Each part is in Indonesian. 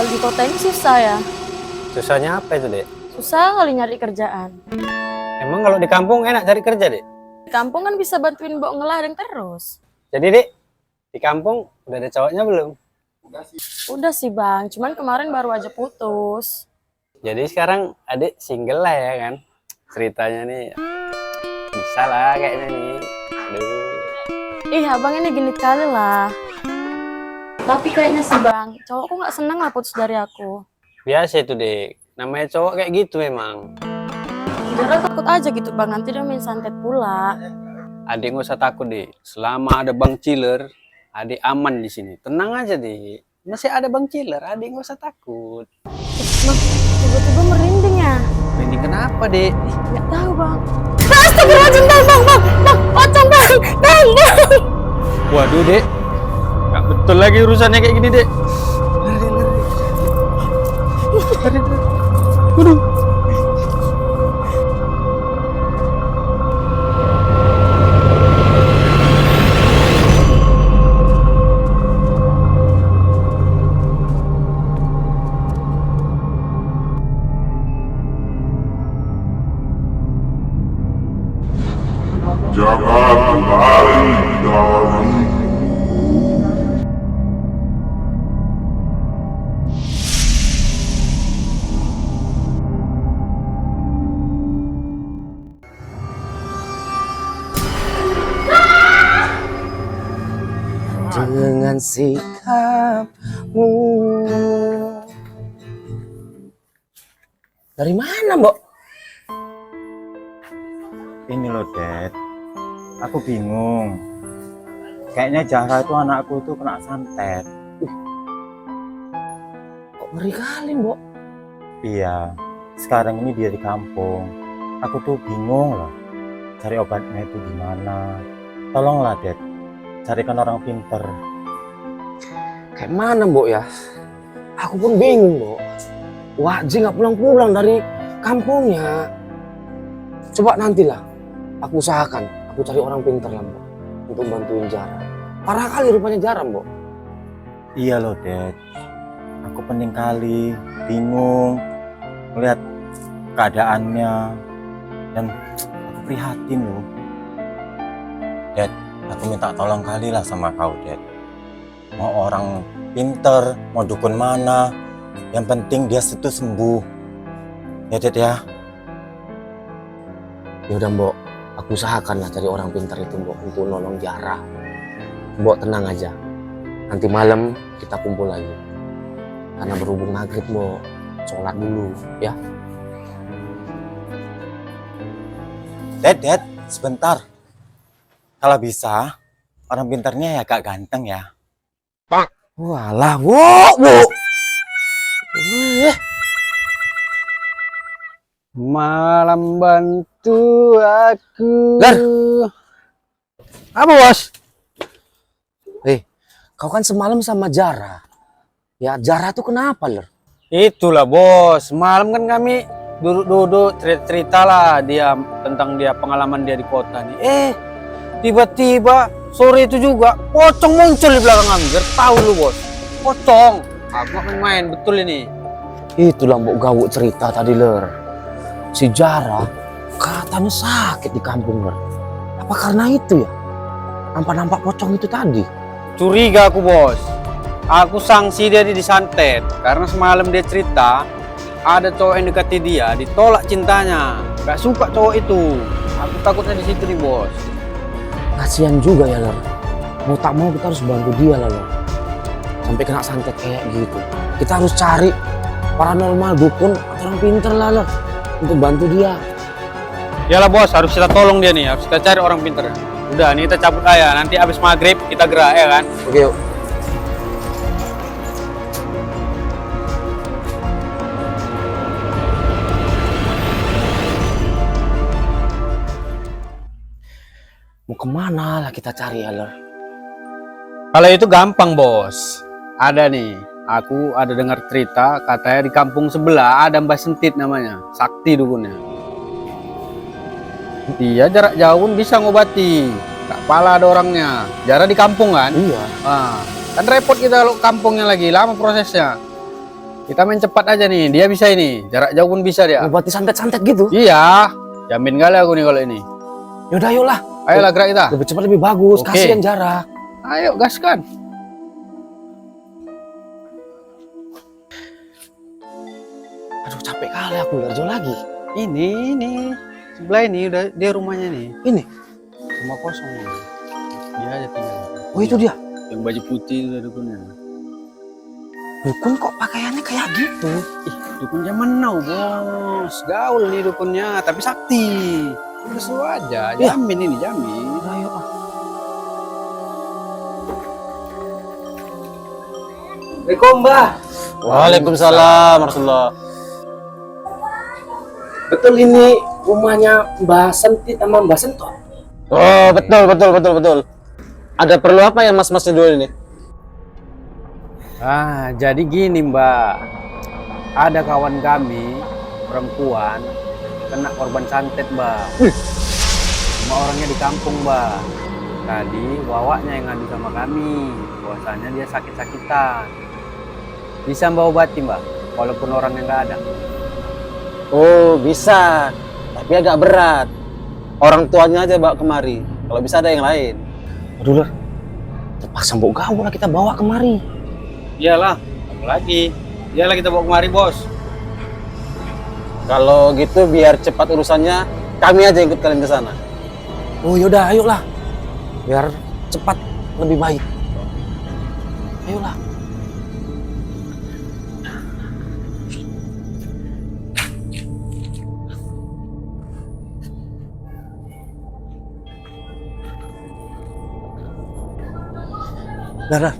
di kota ini susah ya. Susahnya apa itu, Dek? Susah kali nyari kerjaan. Emang kalau di kampung enak cari kerja, Dek? Di kampung kan bisa bantuin Mbok ngeladang terus. Jadi, Dek, di kampung udah ada cowoknya belum? Udah sih Bang, cuman kemarin baru aja putus. Jadi sekarang adik single lah ya kan? Ceritanya nih bisa lah kayaknya nih. Aduh. Ih abang ini gini kali lah. Tapi kayaknya sih Bang, cowokku nggak seneng lah putus dari aku. Biasa itu, Dek. Namanya cowok kayak gitu memang. Jara takut aja gitu Bang, nanti dia main santet pula. Adik nggak usah takut, Dek. Selama ada Bang Ciler, adik aman di sini. Tenang aja, Dek. Masih ada Bang Ciler, adik nggak usah takut. Bang, tiba-tiba merinding ya. Ini kenapa, Dek? Nggak tahu Bang. Astagfirullahaladzim bang, pocong bang. Waduh, Dek. Nggak betul lagi urusannya kayak gini, Dek. Lari. Waduh. Jangan lari dari dengan sikapmu. Dari mana, Mbok? Ini loh, Dad. Aku bingung. Kayaknya Zahra itu anakku tuh kena santet. Kok ngeri kali, Mbok? Iya, sekarang ini dia di kampung. Aku tuh bingung lah. Cari obatnya itu gimana. Tolonglah, Dad. Carikan orang pinter. Kayak mana, Mbok ya? Aku pun bingung, Mbok. Wajib nggak pulang-pulang dari kampungnya. Coba nantilah, aku usahakan. Aku cari orang pinter lah, Mbok, untuk bantuin Zahra. Parah kali rupanya Zahra, Mbok. Iya loh, Dad. Aku pening kali, bingung melihat keadaannya dan aku prihatin loh. Dad, aku minta tolong kali lah sama kau, Dad. Mau orang pinter, mau dukun mana, yang penting dia itu sembuh. Ya, Dad ya. Ya udah, Mbok. Aku usahakan lah cari orang pintar itu, Mbok, untuk nolong Zahra. Mbok tenang aja. Nanti malam kita kumpul lagi. Karena berhubung maghrib, Mbok, sholat dulu, ya. Dad, sebentar. Kalau bisa, orang pintarnya ya agak ganteng ya. Walah, Bu. Malam bantu aku. Lar. Apa, Bos? Kau kan semalam sama Zahra. Ya, Zahra tuh kenapa, Ler? Itulah, Bos. Malam kan kami duduk-duduk cerita lah dia tentang pengalaman dia di kota nih. Tiba-tiba sore itu juga pocong muncul di belakang kami. Biar tahu lu, Bos. Pocong. Aku nggak main-main, betul ini. Itulah Mbok Gawuk cerita tadi, Ler. Si Zahra katanya sakit di kampung, Ler. Apa karena itu ya? Nampak-nampak pocong itu tadi. Curiga aku, Bos. Aku sanksi dia disantet karena semalam dia cerita ada cowok yang dekati dia, ditolak cintanya. Gak suka cowok itu. Aku takutnya di situ nih, Bos. Kasihan juga ya, Ler. Mau tak mau kita harus bantu dia lah, Ler. Sampai kena santet kayak gitu. Kita harus cari paranormal, dukun, atau orang pinter lah, Ler, untuk bantu dia. Yalah, Bos, harus kita tolong dia nih, harus kita cari orang pinter. Udah, nih kita cabut aja. Nanti abis maghrib kita gerak ya kan. Oke, yuk. Mau kemana lah kita cari ya, Ler? Kalau itu gampang, Bos. Ada nih, aku ada dengar cerita katanya di kampung sebelah ada Mbah Sentit namanya, sakti dukunnya. Dia jarak jauh pun bisa ngobati. Tak pala ada orangnya. Jarak di kampung kan? Iya. Kan repot kita kalau kampungnya lagi lama prosesnya. Kita main cepat aja nih. Dia bisa ini. Jarak jauh pun bisa dia. Berarti santet-santet gitu. Iya. Jamin kali aku nih kalau ini. Yaudah, ayolah. Ayolah gerak kita. Lebih cepat lebih bagus. Oke. Kasihan jarak. Ayo gaskan. Aduh, capek kali aku lihat jauh lagi. Ini. Sebelah ini udah dia rumahnya nih. Ini. Rumah kosong nih. Dia aja tinggal. Oh, itu dia. Yang baju putih itu ada dukunnya. Dukun kok pakaiannya kayak gitu? Ih, dukun zaman now, bos. Gaul nih dukunnya, tapi sakti. Udah seru aja. Ya. Jamin ini, jamin. Ayo, ah. Assalamualaikum, Mbah. Waalaikumsalam warahmatullah. Betul ini rumahnya Mbak Sentit sama Mbak Sentot? Oh, betul. Ada perlu apa ya mas-mas dulu ini? Ah, jadi gini, Mbak. Ada kawan kami, perempuan, kena korban santet, Mbak. Semua orangnya di kampung, Mbak. Tadi bawanya yang ngadu sama kami. Bahwasanya dia sakit-sakitan. Bisa Mbak obati, Mbak, walaupun orangnya nggak ada. Oh, bisa. Tapi agak berat. Orang tuanya aja bawa kemari. Kalau bisa ada yang lain. Aduh, Lur. Terpaksa mbok gaul lah kita bawa kemari. Iyalah, apa lagi? Iyalah kita bawa kemari, Bos. Kalau gitu biar cepat urusannya, kami aja ikut kalian ke sana. Oh, yaudah, ayolah. Biar cepat lebih baik. Ayolah. Lara,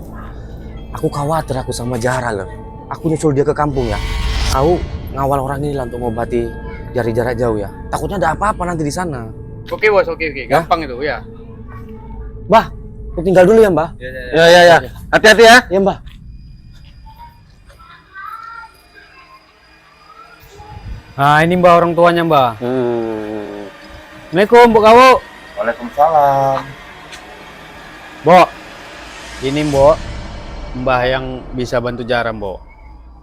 aku khawatir aku sama Jara loh. Aku nyusul dia ke kampung ya. Kau ngawal orang ini lah untuk ngobati dari jarak jauh ya. Takutnya ada apa-apa nanti di sana. Oke, Bos, oke. Gampang itu, ya. Mbah, aku tinggal dulu ya, Mbah. Ya. Hati-hati ya. Ya, Mbah. Nah, ini Mbak orang tuanya, Mbak. Assalamualaikum, Bu Kawu. Waalaikumsalam. Mbok, ini Mbok, Mbah yang bisa bantu Jara, Mbok.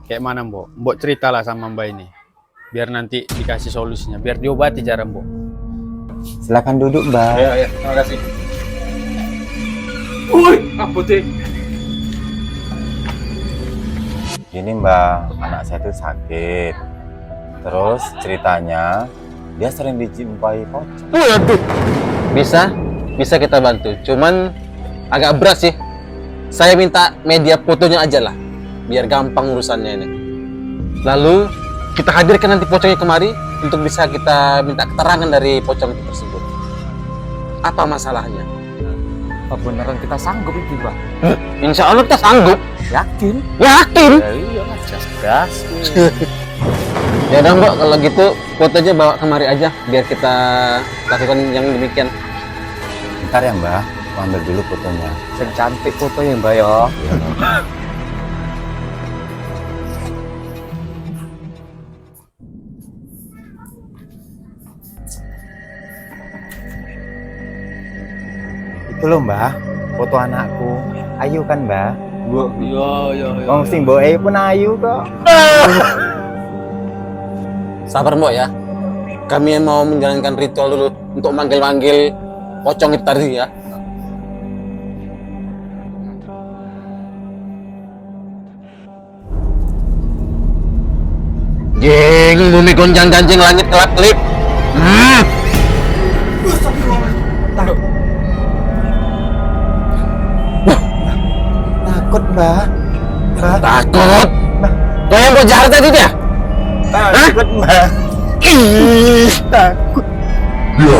Kayak mana, Mbok? Mbok ceritalah sama Mbak ini. Biar nanti dikasih solusinya, biar diobati Jara, Mbok. Silakan duduk, Mbak. Ya, terima kasih. Woi, apa tuh? Gini, Mbak, anak saya itu sakit. Terus ceritanya dia sering dijumpai pocong. Waduh. Bisa kita bantu. Cuman agak berat sih. Saya minta media fotonya aja lah, biar gampang urusannya ini. Lalu kita hadirkan nanti pocongnya kemari untuk bisa kita minta keterangan dari pocong itu tersebut. Apa masalahnya? Apa beneran kita sanggup itu, Bang? Insya Allah kita sanggup. Yakin? Yakin? Ya iya, gas. Ya udah Mbak, kalau gitu fotonya bawa kemari aja biar kita lakukan yang demikian. Bentar ya, Mbak. Aku ambil dulu fotonya. Yang cantik fotonya, Mbak ya. Itu loh, Mbak. Foto anakku. Ayu kan, Mbak? Iya. Wong sing mbok pun ayu kok. Sabar Mbak ya. Kami mau menjalankan ritual dulu untuk manggil-manggil pocong itu tadi ya. Jeng, bumi gonjang ganjing, langit kelap-kelip. Takut, Mbak. Takut? Kau yang buat jahat tadi dia? Takut, Mbak. Ih, takut. Ya,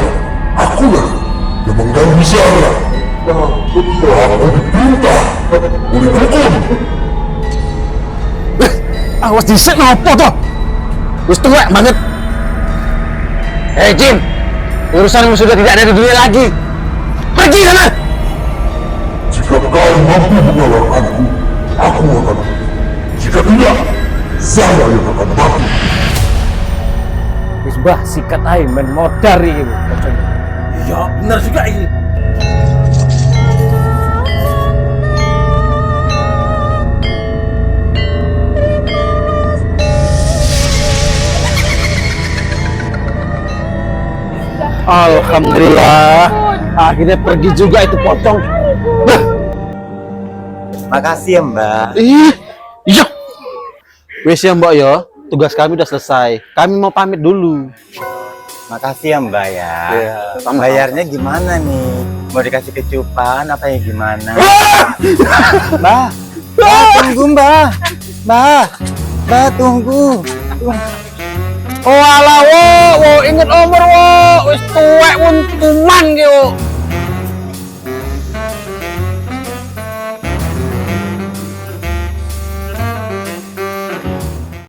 akulah yang mengganggu Sarah. Aku diperintah oleh dukun. Awas disek ngopo toh? Wis tuwek banget. Jin, urusanmu sudah tidak ada di dunia lagi. Pergi sana. Jika kau mampu mengalahkanku, aku akan mati. Jika tidak, saya yang akan mati. Wis Mbah, sikat ae men modar iki pocongnya. Iya, benar juga ini. Alhamdulillah. Akhirnya pergi juga itu pocong. Makasih ya Mbak. Iya. Wes ya Mbak ya, tugas kami udah selesai. Kami mau pamit dulu. Makasih ya Mbak ya. Iya, sama-sama. Bayarnya gimana nih? Mau dikasih kecupan apa ya gimana? Mbak, tunggu Mbak. Mbak tunggu. Oh ala wo inget umur wo, wis tuwek pun kuman yo.